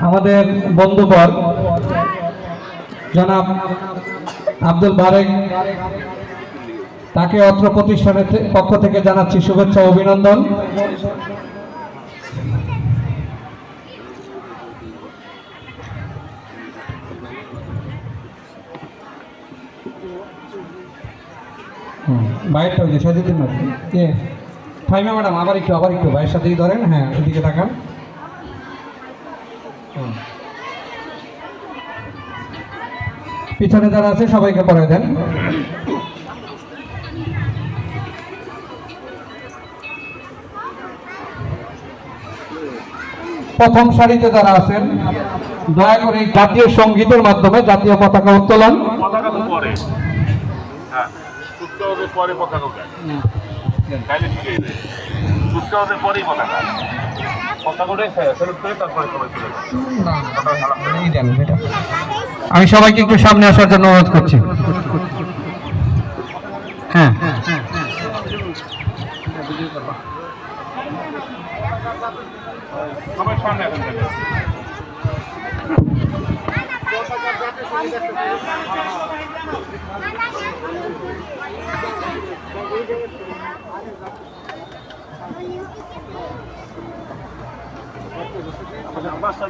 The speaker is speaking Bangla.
আমাদের বন্ধুবর জনাব আব্দুল বারেক, তাকে অত্র প্রতিষ্ঠানের পক্ষ থেকে জানাচ্ছি শুভেচ্ছা ও অভিনন্দন। বাইরটা ওই যে সাজিদিন কে ফাইমা ম্যাডাম, আবার একটু ভাইয়ের সাথেই ধরেন। হ্যাঁ, এদিকে তাকান। পিছনে যারা আছে সবাইকে পড়ায় দেন। প্রথম সারিতে যারা আছেন দয়া করে জাতীয় সঙ্গীতের মাধ্যমে জাতীয় পতাকা উত্তোলন। আমি সবাইকে একটু সামনে আসার জন্য অনুরোধ করছি। হ্যাঁ, সবাই সামনে এখন বাচ্চা